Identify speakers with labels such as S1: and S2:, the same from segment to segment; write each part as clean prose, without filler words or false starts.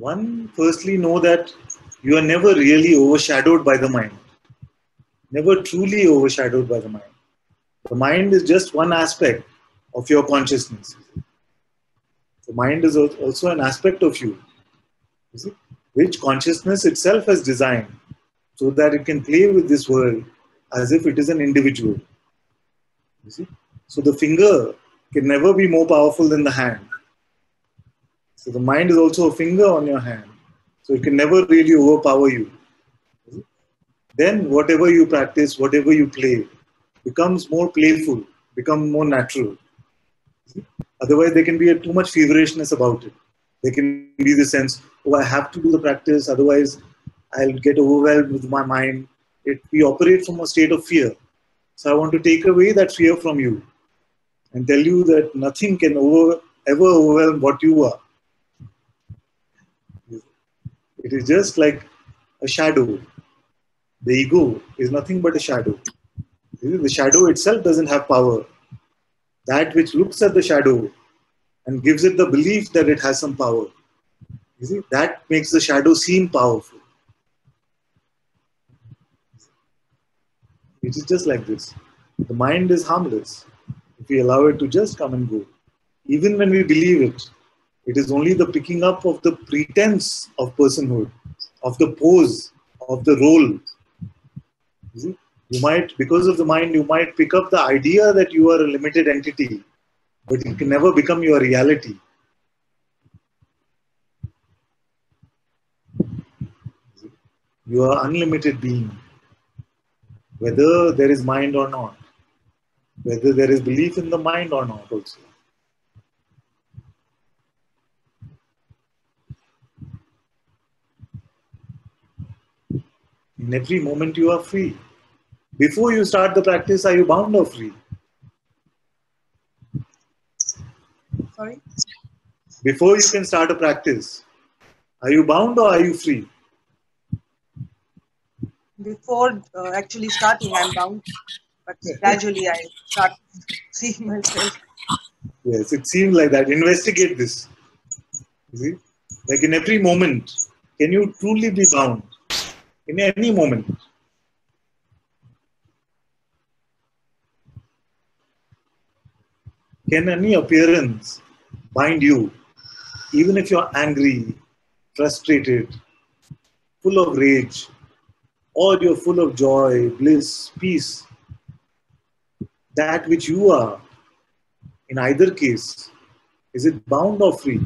S1: One, firstly, know that you are never really overshadowed by the mind. Never truly overshadowed by the mind. The mind is just one aspect of your consciousness. The mind is also an aspect of you, which consciousness itself has designed so that it can play with this world as if it is an individual. You see? So the finger can never be more powerful than the hand. So the mind is also a finger on your hand. So it can never really overpower you. Then whatever you practice, whatever you play, becomes more playful, becomes more natural. Otherwise, there can be too much feverishness about it. There can be the sense, oh, I have to do the practice, otherwise I'll get overwhelmed with my mind. We operate from a state of fear. So I want to take away that fear from you and tell you that nothing can ever overwhelm what you are. It is just like a shadow. The ego is nothing but a shadow. The shadow itself doesn't have power. That which looks at the shadow and gives it the belief that it has some power, you see, that makes the shadow seem powerful. It is just like this. The mind is harmless if we allow it to just come and go. Even when we believe it, it is only the picking up of the pretense of personhood, of the pose, of the role. You see? You might, because of the mind, you might pick up the idea that you are a limited entity, but it can never become your reality. You are unlimited being, whether there is mind or not, whether there is belief in the mind or not also. In every moment you are free. Before you start the practice, are you bound or free?
S2: Sorry?
S1: Before you can start a practice, are you bound or are you free?
S2: Before actually starting, I'm bound, but gradually I start seeing myself.
S1: Yes, it seems like that. Investigate this. You see? Like in every moment, can you truly be bound? In any moment. Can any appearance bind you? Even if you're angry, frustrated, full of rage, or you're full of joy, bliss, peace, that which you are, in either case, is it bound or free?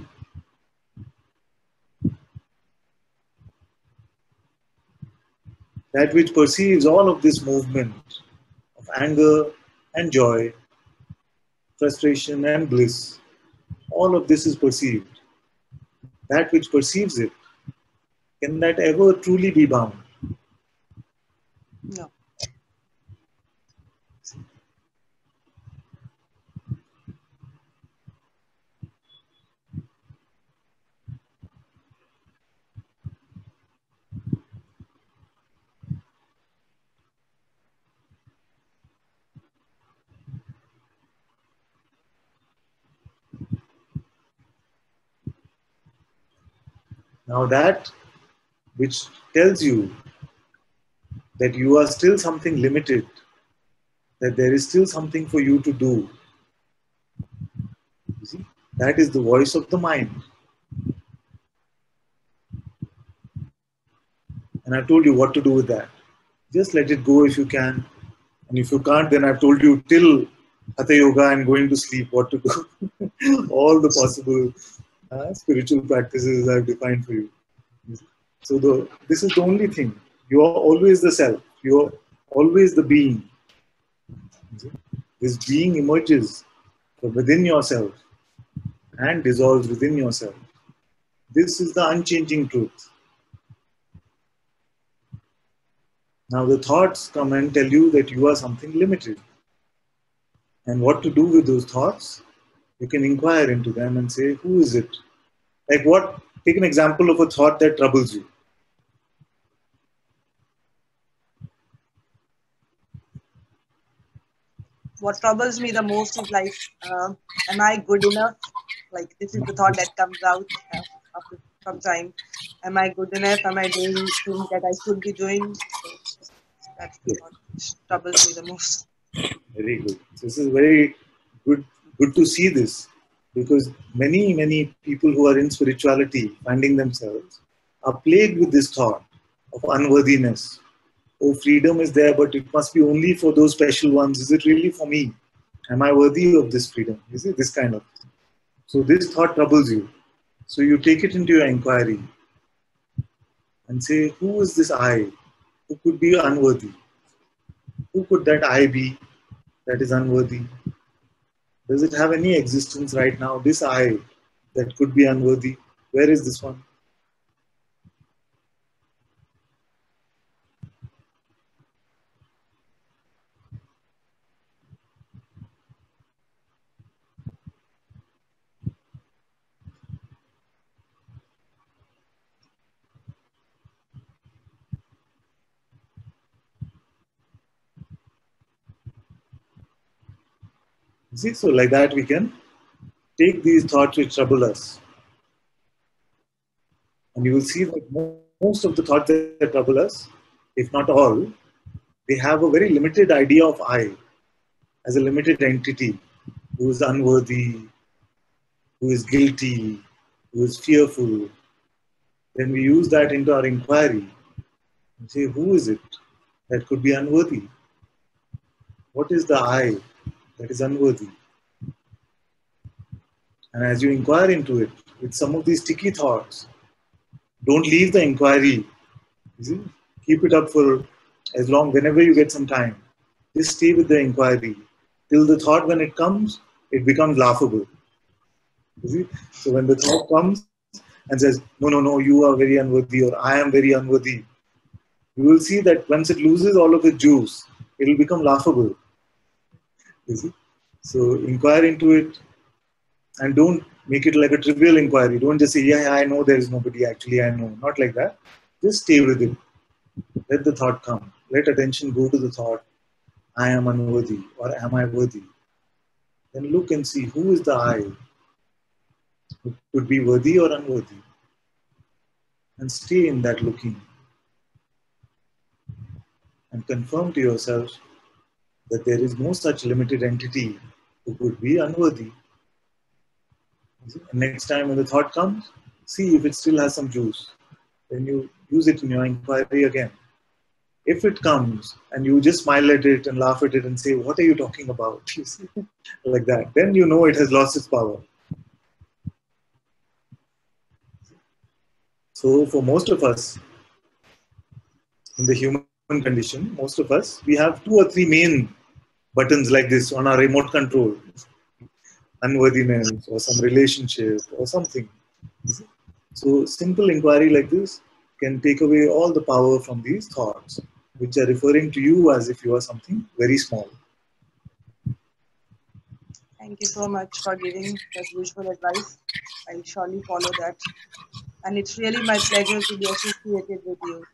S1: That which perceives all of this movement of anger and joy, frustration and bliss, all of this is perceived. That which perceives it, can that ever truly be bound?
S2: No.
S1: Now that which tells you that you are still something limited, that there is still something for you to do. You see? That is the voice of the mind. And I've told you what to do with that. Just let it go if you can. And if you can't, then I've told you till Hatha Yoga and going to sleep what to do. All the possible spiritual practices I've defined for you. So this is the only thing. You are always the self. You are always the being. This being emerges from within yourself and dissolves within yourself. This is the unchanging truth. Now the thoughts come and tell you that you are something limited. And what to do with those thoughts? You can inquire into them and say, who is it? Like what? Take an example of a thought that troubles you.
S2: What troubles me the most is like, am I good enough? Like this is the thought that comes out after some time. Am I good enough? Am I doing things that I should be doing? So that's the
S1: Yes.
S2: thought which troubles me the most.
S1: Very good. This is very good. Good to see this, because many people who are in spirituality, finding themselves, are plagued with this thought of unworthiness. Oh, freedom is there, but it must be only for those special ones. Is it really for me? Am I worthy of this freedom? Is it this kind of? So this thought troubles you. So you take it into your inquiry and say, who is this I? Who could be unworthy? Who could that I be that is unworthy? Does it have any existence right now? This I that could be unworthy. Where is this one? You see, so like that we can take these thoughts which trouble us, and you will see that most of the thoughts that trouble us, if not all, they have a very limited idea of I as a limited entity who is unworthy, who is guilty, who is fearful. Then we use that into our inquiry and say, who is it that could be unworthy? What is the I that is unworthy? And as you inquire into it with some of these sticky thoughts, don't leave the inquiry. You see? Keep it up for as long, whenever you get some time. Just stay with the inquiry till the thought, when it comes, it becomes laughable. You see? So when the thought comes and says, no, you are very unworthy, or I am very unworthy, you will see that once it loses all of its juice, it will become laughable. You see? So inquire into it, and don't make it like a trivial inquiry. Don't just say, yeah, I know there is nobody, actually I know. Not like that. Just stay with it. Let the thought come. Let attention go to the thought, I am unworthy, or am I worthy? Then look and see, who is the I who could be worthy or unworthy, and stay in that looking, and confirm to yourself that there is no such limited entity who could be unworthy. And next time when the thought comes, see if it still has some juice. Then you use it in your inquiry again. If it comes and you just smile at it and laugh at it and say, what are you talking about? You see? Like that. Then you know it has lost its power. So for most of us, in the human condition, most of us, we have 2 or 3 main buttons like this on our remote control. Unworthiness, or some relationship, or something. So simple inquiry like this can take away all the power from these thoughts, which are referring to you as if you are something very small.
S2: Thank you so much for giving that useful advice. I'll surely follow that. And it's really my pleasure to be associated with you.